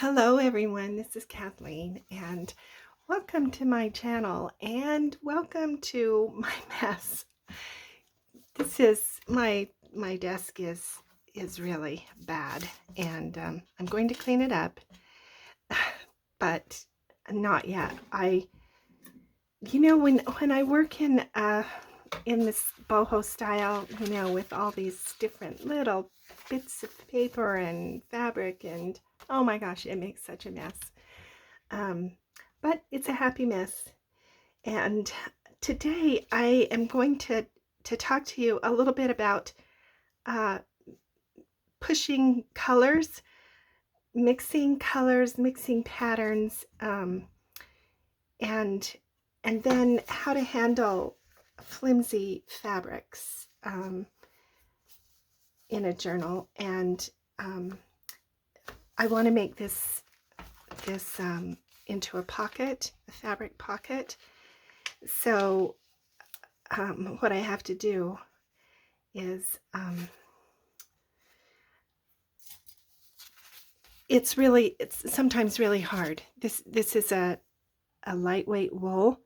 Hello everyone, this is Kathleen and welcome to my channel and welcome to my mess. This is my desk is really bad and I'm going to clean it up, but not yet. When I work in this boho style, with all these different little bits of paper and fabric, and oh my gosh, it makes such a mess. But it's a happy mess. And today I am going to talk to you a little bit about uh, pushing colors, mixing patterns, and then how to handle flimsy fabrics in a journal. And I want to make this into a pocket, a fabric pocket. So what I have to do is it's sometimes really hard. This is a lightweight wool,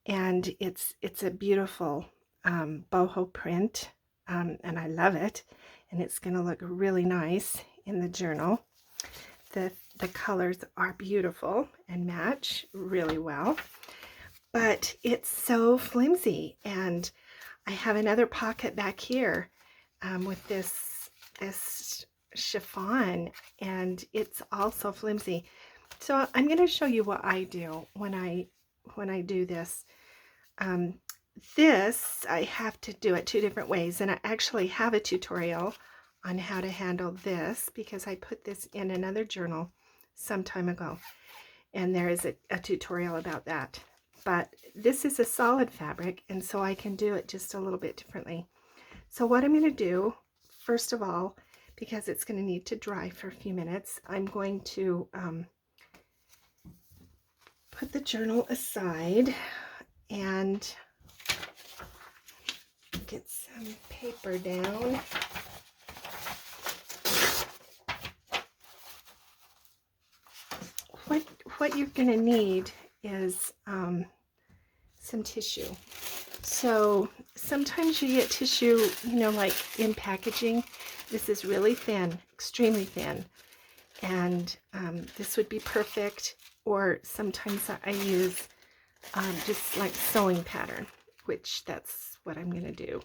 and it's a beautiful boho print, and I love it, and it's going to look really nice in the journal. The colors are beautiful and match really well, but it's so flimsy. And I have another pocket back here with this chiffon, and it's also flimsy. So I'm going to show you what I do when I do this. This I have to do it two different ways, and I actually have a tutorial on how to handle this because I put this in another journal some time ago, and there is a tutorial about that. But this is a solid fabric, and so I can do it just a little bit differently. So what I'm going to do, first of all, because it's going to need to dry for a few minutes, I'm going to put the journal aside and get some paper down. What you're going to need is some tissue. So sometimes you get tissue, like in packaging. This is really thin, extremely thin, and this would be perfect. Or sometimes I use just like sewing pattern, which that's what I'm going to do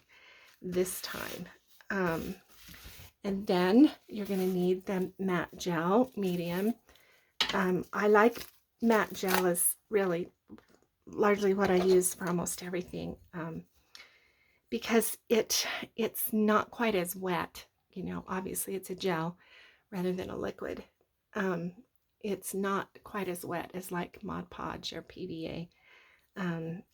this time. And then you're going to need the matte gel medium. I like matte gel is really largely what I use for almost everything, because it's not quite as wet. Obviously it's a gel rather than a liquid. It's not quite as wet as like Mod Podge or PVA.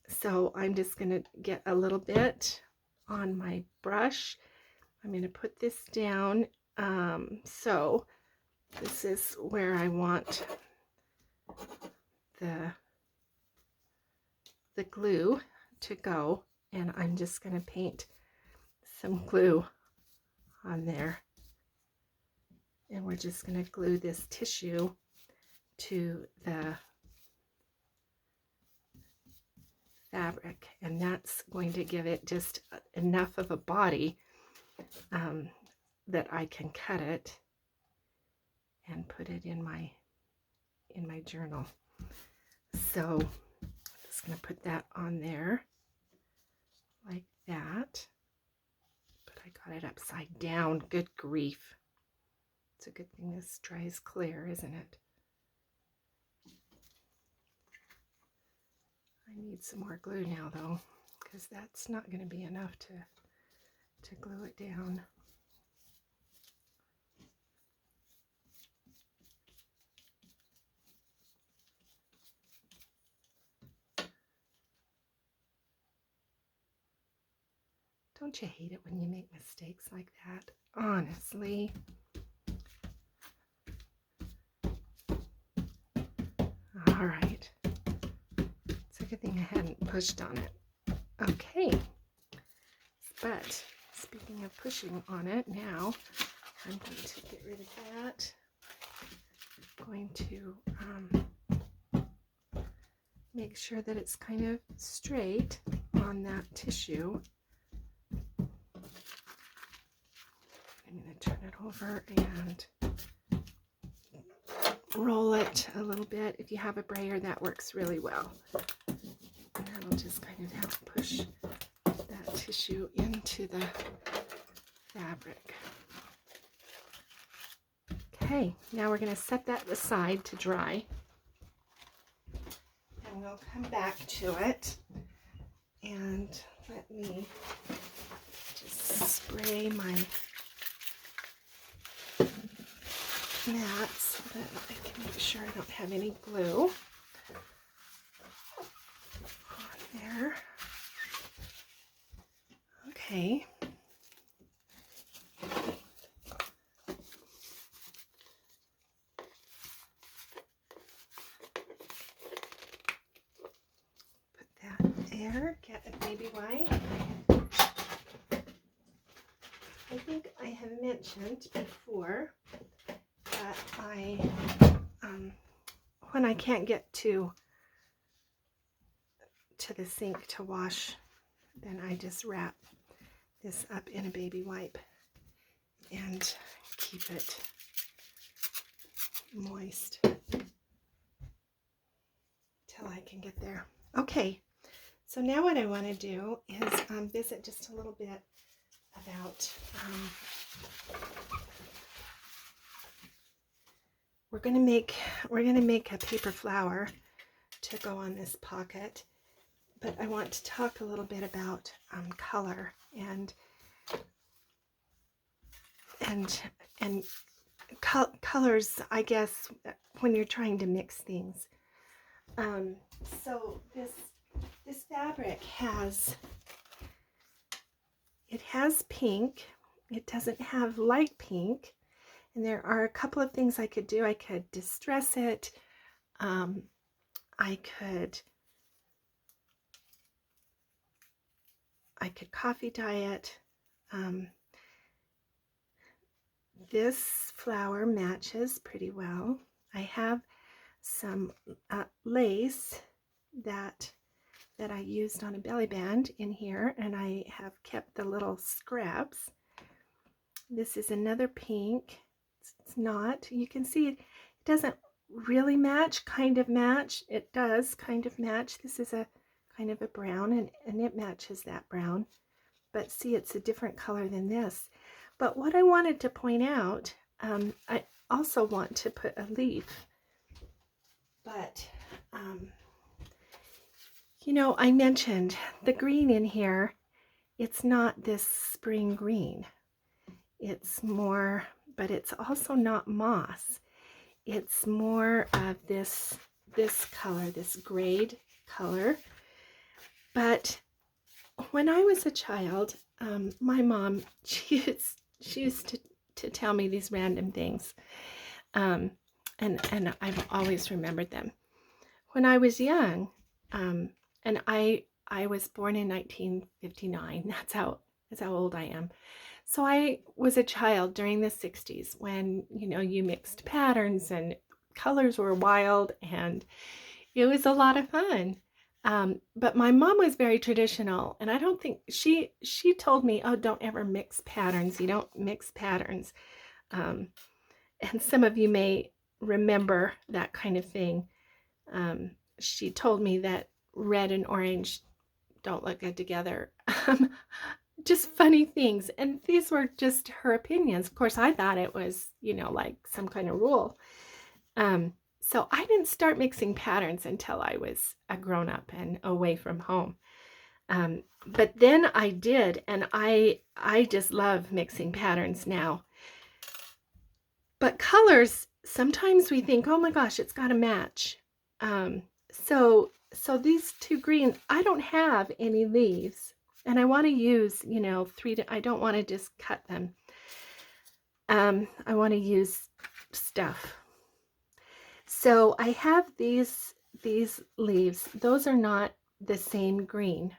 So I'm just going to get a little bit on my brush. I'm going to put this down. So this is where I want the glue to go, and I'm just going to paint some glue on there, and we're just going to glue this tissue to the fabric, and that's going to give it just enough of a body that I can cut it and put it in my journal. So I'm just going to put that on there like that, but I got it upside down. Good grief. It's a good thing this dries clear, isn't it? I need some more glue now though, because that's not going to be enough to glue it down. Don't you hate it when you make mistakes like that? Honestly. All right. It's a good thing I hadn't pushed on it. Okay. But speaking of pushing on it, now I'm going to get rid of that. I'm going to make sure that it's kind of straight on that tissue. I'm going to turn it over and roll it a little bit. If you have a brayer, that works really well. And that'll just kind of help push that tissue into the fabric. Okay, now we're going to set that aside to dry. And we'll come back to it. And let me just spray my mat so that I can make sure I don't have any glue on there. Okay. Put that there. Get a baby wipe. I think I have mentioned before that when I can't get to the sink to wash, then I just wrap this up in a baby wipe and keep it moist till I can get there. Okay, so now what I want to do is visit just a little bit about we're going to make a paper flower to go on this pocket, but I want to talk a little bit about color and colors, I guess, when you're trying to mix things. So this fabric has pink. It doesn't have light pink. And there are a couple of things I could do. I could distress it. I could coffee dye it. This flower matches pretty well. I have some lace that I used on a belly band in here, and I have kept the little scraps. This is another pink. It's not, you can see it doesn't really match, kind of match. It does kind of match. This is a kind of a brown, and it matches that brown. But see, it's a different color than this. But what I wanted to point out, I also want to put a leaf. But, you know, I mentioned the green in here. It's not this spring green. It's more, but it's also not moss. It's more of this color, this grayed color. But when I was a child, my mom, she used to tell me these random things, and I've always remembered them. When I was young, and I was born in 1959. That's how old I am. So I was a child during the 60s when, you know, you mixed patterns and colors were wild, and it was a lot of fun. But my mom was very traditional, and I don't think she told me, oh, don't ever mix patterns. You don't mix patterns. And some of you may remember that kind of thing. She told me that red and orange don't look good together. Just funny things. And these were just her opinions. Of course, I thought it was, you know, like some kind of rule. So I didn't start mixing patterns until I was a grown-up and away from home. But then I did, and I just love mixing patterns now. But colors, sometimes we think, oh my gosh, it's got to match. So these two greens, I don't have any leaves, and I want to use, you know, I don't want to just cut them. I want to use stuff. So I have these leaves. Those are not the same green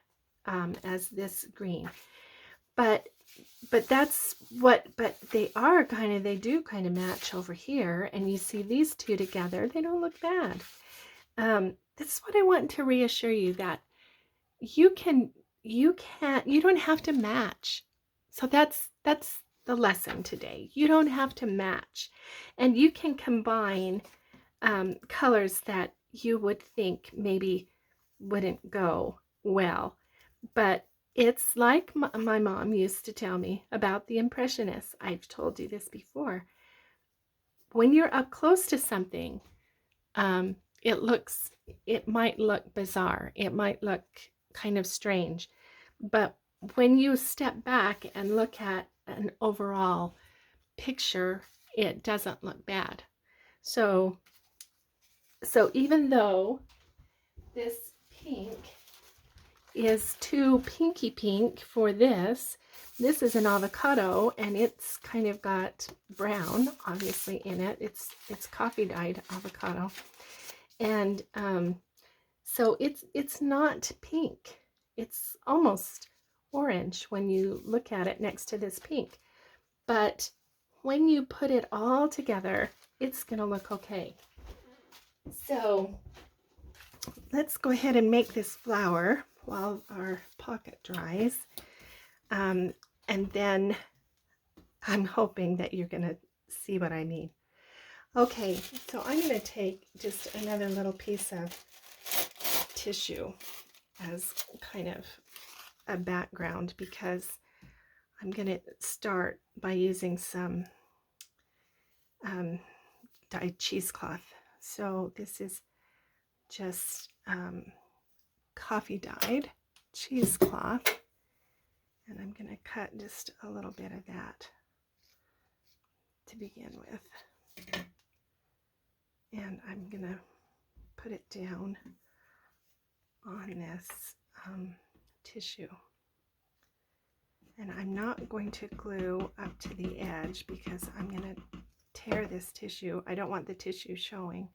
as this green, but but they do kind of match over here, and you see these two together, they don't look bad. This is what I want to reassure you, that you don't have to match. So that's the lesson today. You don't have to match, and you can combine colors that you would think maybe wouldn't go well. But it's like my mom used to tell me about the Impressionists. I've told you this before. When you're up close to something, um, it might look bizarre. It might look kind of strange. But when you step back and look at an overall picture, it doesn't look bad. So even though this pink is too pinky pink for this is an avocado, and it's kind of got brown obviously in it. It's coffee dyed avocado, and so it's not pink. It's almost orange when you look at it next to this pink, but when you put it all together, it's gonna look okay. So let's go ahead and make this flower while our pocket dries. And then I'm hoping that you're gonna see what I mean. Okay, so I'm gonna take just another little piece of tissue as kind of a background, because I'm gonna start by using some dyed cheesecloth. So this is just coffee dyed cheesecloth, and I'm going to cut just a little bit of that to begin with, and I'm going to put it down on this tissue, and I'm not going to glue up to the edge because I'm going to tear this tissue. I don't want the tissue showing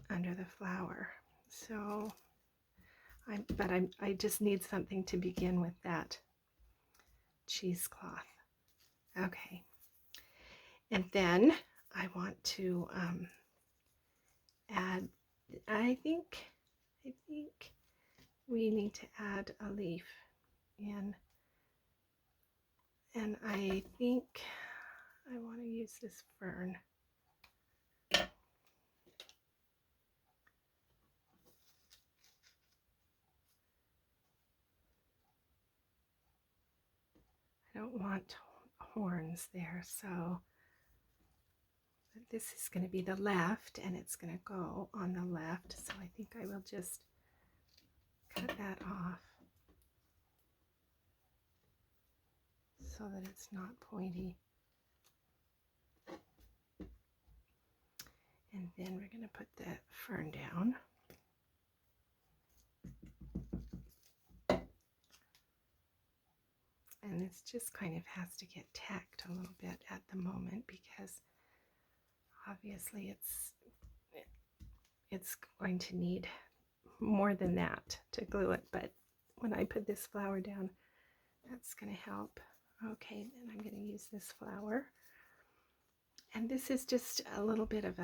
under the flower. So I just need something to begin with that cheesecloth. Okay, and then I want to add. I think we need to add a leaf in, and I think I want to use this fern. I don't want horns there, so this is going to be the left, and it's going to go on the left, so I think I will just cut that off so that it's not pointy. And then we're going to put the fern down. And this just kind of has to get tacked a little bit at the moment, because obviously it's going to need more than that to glue it, but when I put this flower down, that's going to help. Okay, then I'm going to use this flower, and this is just a little bit of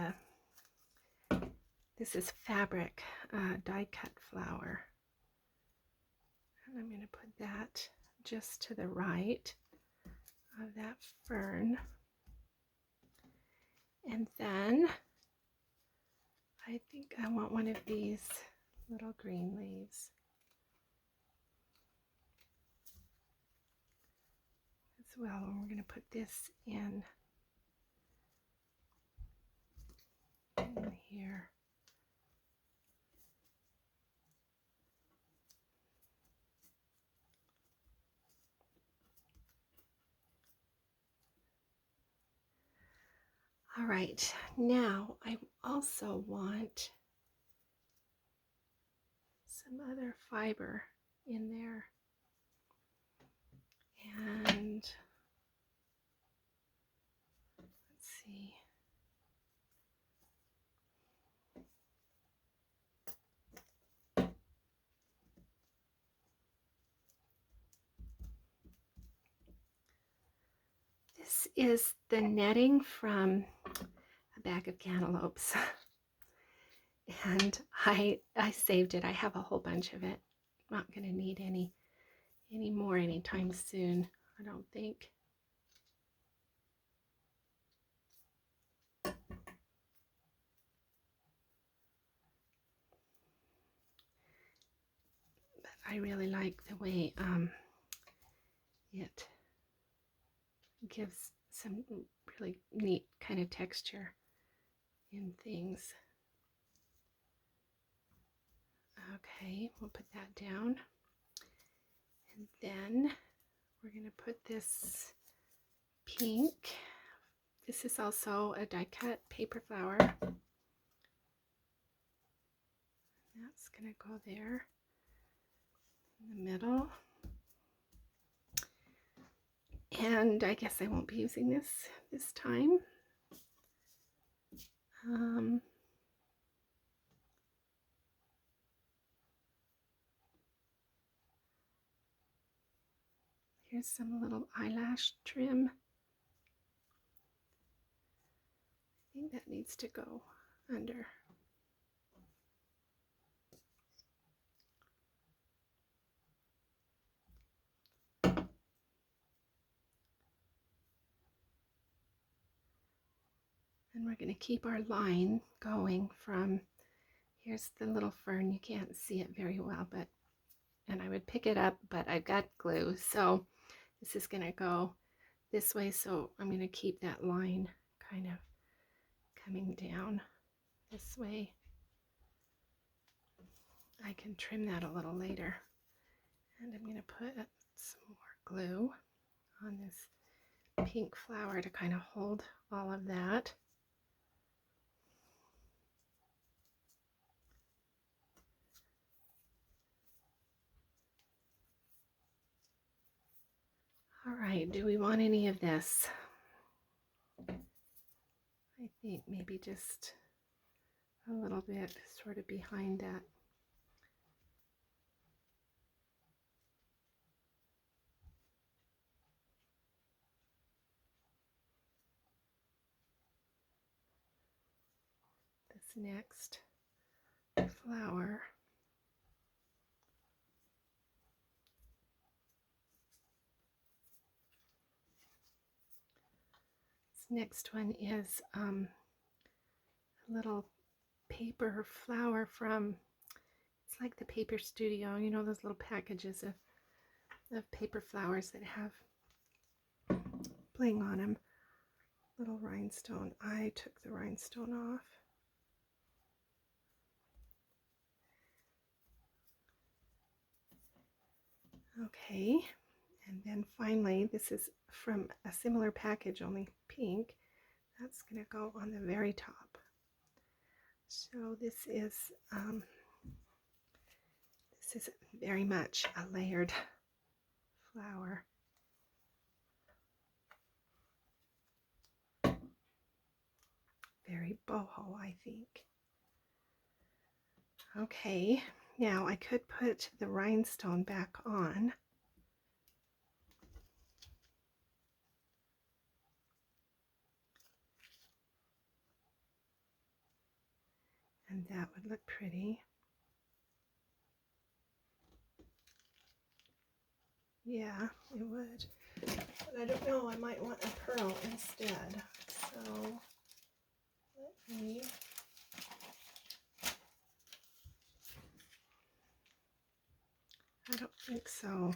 this is fabric die cut flower, and I'm going to put that just to the right of that fern. And then I think I want one of these little green leaves as well, and we're going to put this in here. All right, now I also want some other fiber in there, and let's see. This is the netting from a bag of cantaloupes. And I saved it. I have a whole bunch of it. I'm not going to need any more anytime soon, I don't think. But I really like the way it gives some really neat kind of texture in things. Okay, we'll put that down. And then we're going to put this pink. This is also a die cut paper flower. That's going to go there in the middle. And I guess I won't be using this time. Here's some little eyelash trim. I think that needs to go under. And we're going to keep our line going from, here's the little fern. You can't see it very well, but, and I would pick it up, but I've got glue. So this is going to go this way. So I'm going to keep that line kind of coming down this way. I can trim that a little later. And I'm going to put some more glue on this pink flower to kind of hold all of that. All right, do we want any of this? I think maybe just a little bit sort of behind that. This next flower. This next one is a little paper flower from, it's like the Paper Studio, you know, those little packages of paper flowers that have bling on them. Little rhinestone. I took the rhinestone off. Okay, and then finally, this is from a similar package, only pink. That's going to go on the very top. So this is very much a layered flower. Very boho, I think. Okay, now I could put the rhinestone back on. And that would look pretty. Yeah, it would. But I don't know, I might want a pearl instead. So let me I don't think so.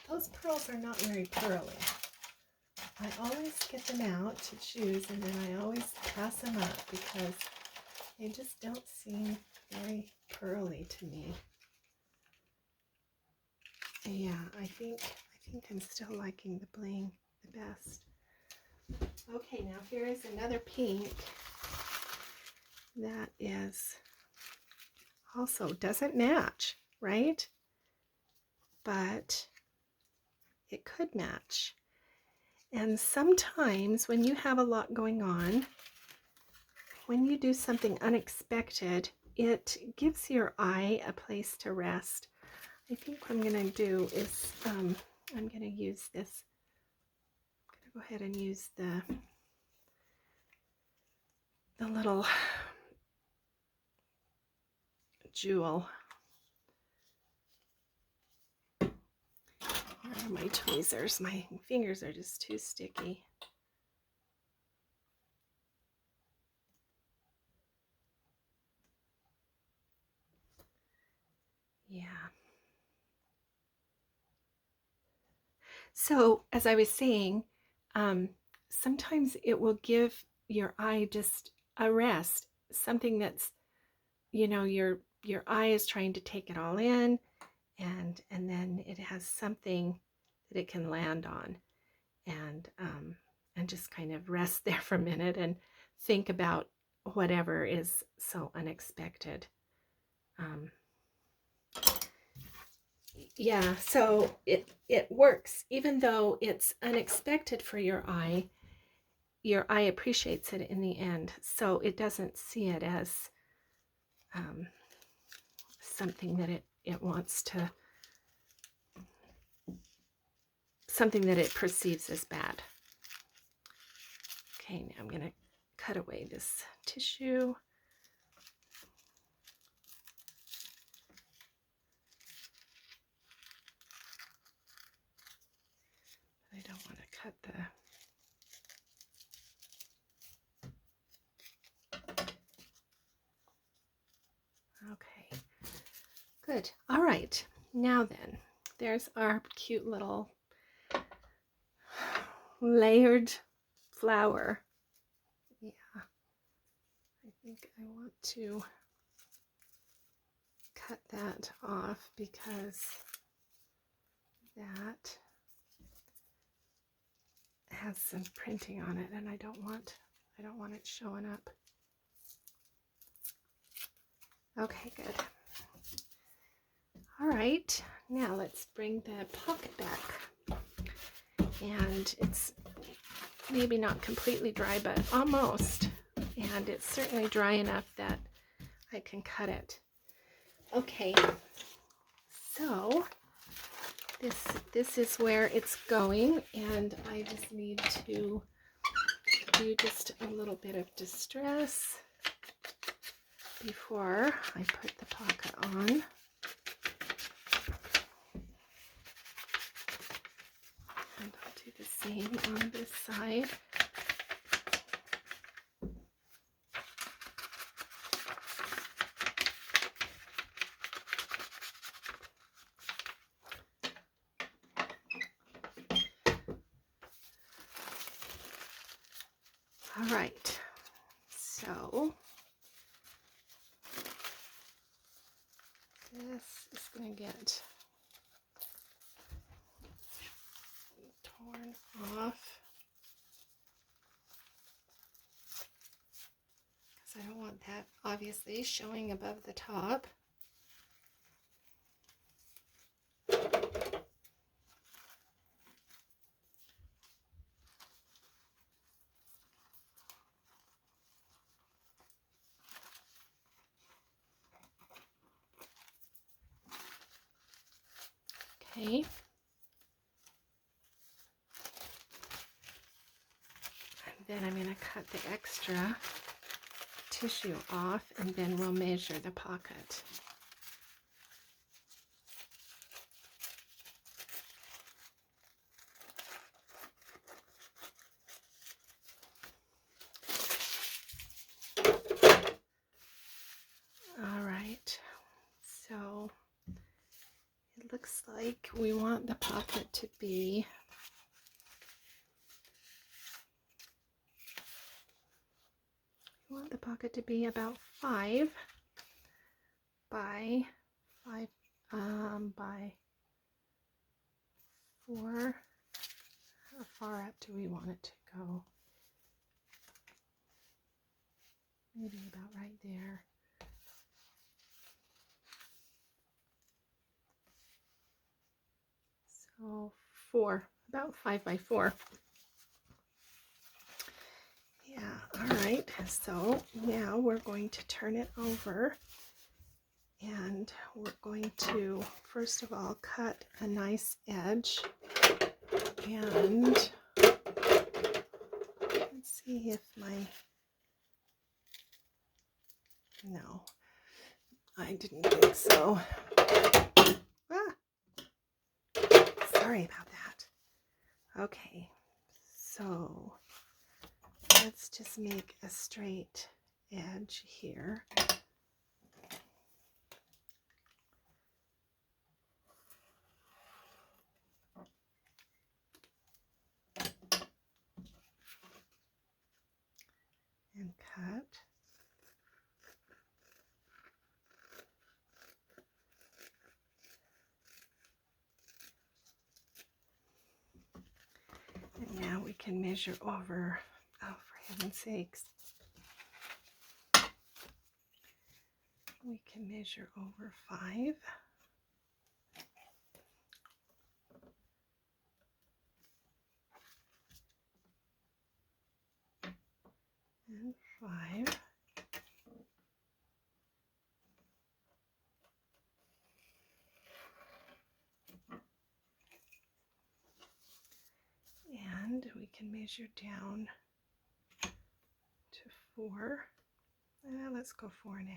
Those pearls are not very pearly. I always get them out to choose and then I always pass them up because they just don't seem very pearly to me. Yeah, I think I'm still liking the bling the best. Okay, now here is another pink that is also doesn't match, right? But it could match. And sometimes when you have a lot going on, when you do something unexpected, it gives your eye a place to rest. I think what I'm going to do is I'm going to use this. I'm going go ahead and use the little jewel. Where are my tweezers? My fingers are just too sticky. Yeah. So, as I was saying, sometimes it will give your eye just a rest, something that's, you know, your eye is trying to take it all in, and then it has something that it can land on, and just kind of rest there for a minute and think about whatever is so unexpected. Yeah, so it works. Even though it's unexpected for your eye appreciates it in the end. So it doesn't see it as something that it wants to, something that it perceives as bad. Okay, now I'm going to cut away this tissue. I don't want to cut the... Okay, good. All right, now then, there's our cute little layered flower. Yeah, I think I want to cut that off because that has some printing on it, and I don't want it showing up. Okay, good. All right, now let's bring the pocket back. And it's maybe not completely dry, but almost. And it's certainly dry enough that I can cut it. Okay, so this is where it's going, and I just need to do just a little bit of distress before I put the pocket on. And I'll do the same on this side. All right, so this is going to get torn off because I don't want that obviously showing above the top. Okay. And then I'm going to cut the extra tissue off, and then we'll measure the pocket. All right, so it looks like we want the pocket to be about 5 by 5 by 4. How far up do we want it to go? Maybe about right there. So 4, about 5 by 4. Yeah, all right, so now we're going to turn it over, and we're going to first of all cut a nice edge, and see if no, I didn't think so. Ah, sorry about that. Okay, so let's just make a straight edge here. And cut. And now we can measure over, oh, for heaven's sakes. We can measure over 5. And 5. And we can measure down to 4. Let's go 4.5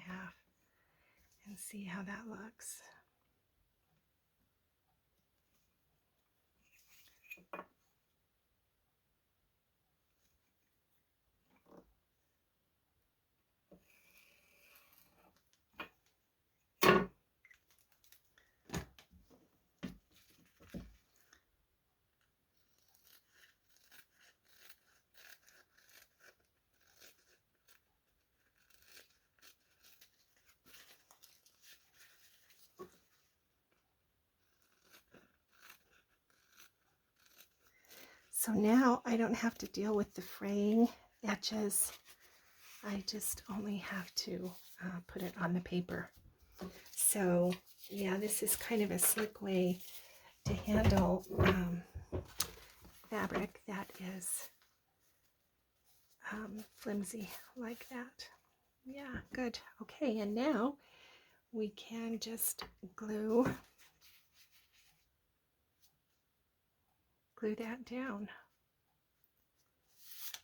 and see how that looks. So now I don't have to deal with the fraying edges. I just only have to put it on the paper. So yeah, this is kind of a slick way to handle fabric that is flimsy like that. Yeah, good. Okay, and now we can just glue that down.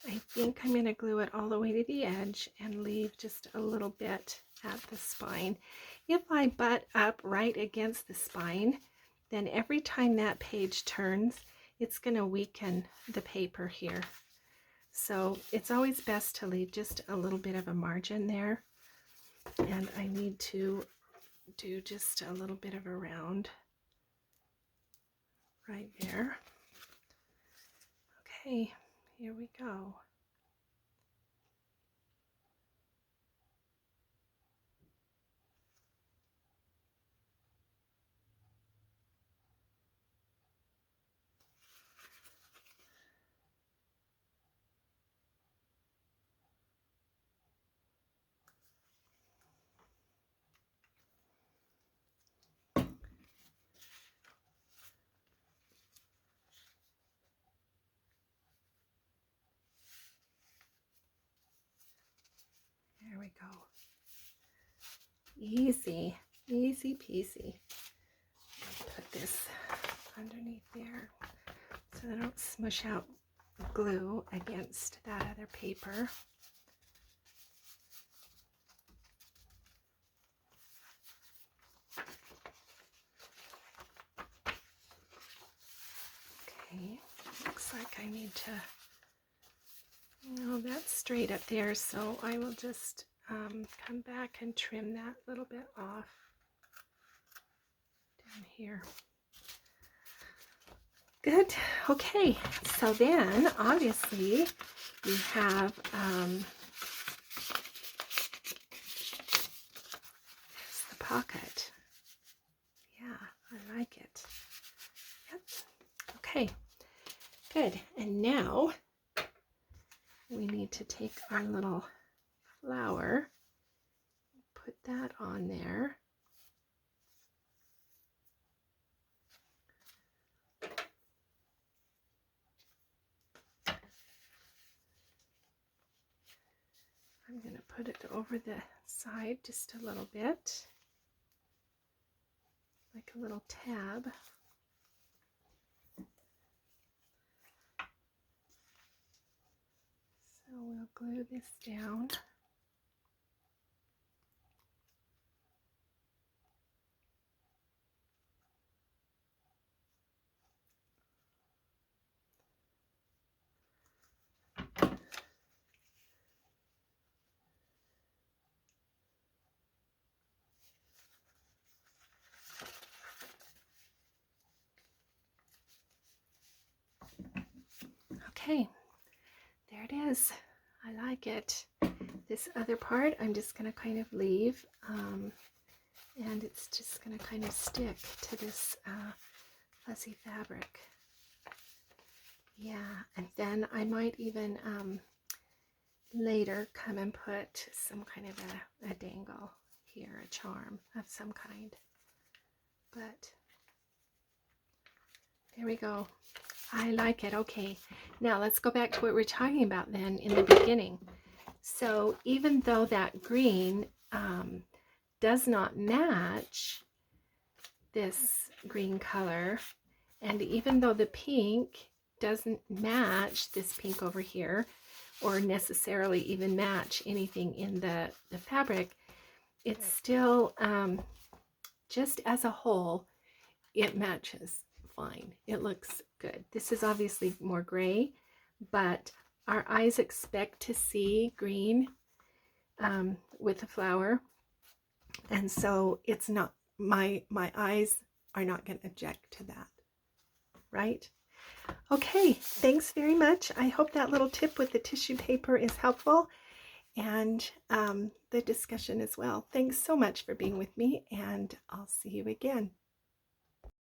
I think I'm going to glue it all the way to the edge and leave just a little bit at the spine. If I butt up right against the spine, then every time that page turns, it's going to weaken the paper here. So it's always best to leave just a little bit of a margin there. And I need to do just a little bit of a round right there. Okay, here we go. There we go. Easy, easy peasy. Put this underneath there so I don't smush out glue against that other paper. Okay, looks like I need to, no, that's straight up there, so I will just come back and trim that little bit off down here. Good. Okay, so then obviously we have there's the pocket. Yeah, I like it. Yep. Okay, good. And now we need to take our little flower, put that on there. I'm going to put it over the side just a little bit, like a little tab. So we'll glue this down. Okay, there it is. I like it. This other part I'm just going to kind of leave, and it's just going to kind of stick to this fuzzy fabric. Yeah, and then I might even later come and put some kind of a dangle here, a charm of some kind. But there we go. I like it. Okay, now let's go back to what we were talking about then in the beginning. So even though that green does not match this green color, and even though the pink doesn't match this pink over here, or necessarily even match anything in the fabric, it's still, just as a whole, it matches fine. It looks good. This is obviously more gray, but our eyes expect to see green with the flower, and so it's not, my eyes are not going to object to that, right? Okay, thanks very much. I hope that little tip with the tissue paper is helpful, and the discussion as well. Thanks so much for being with me, and I'll see you again.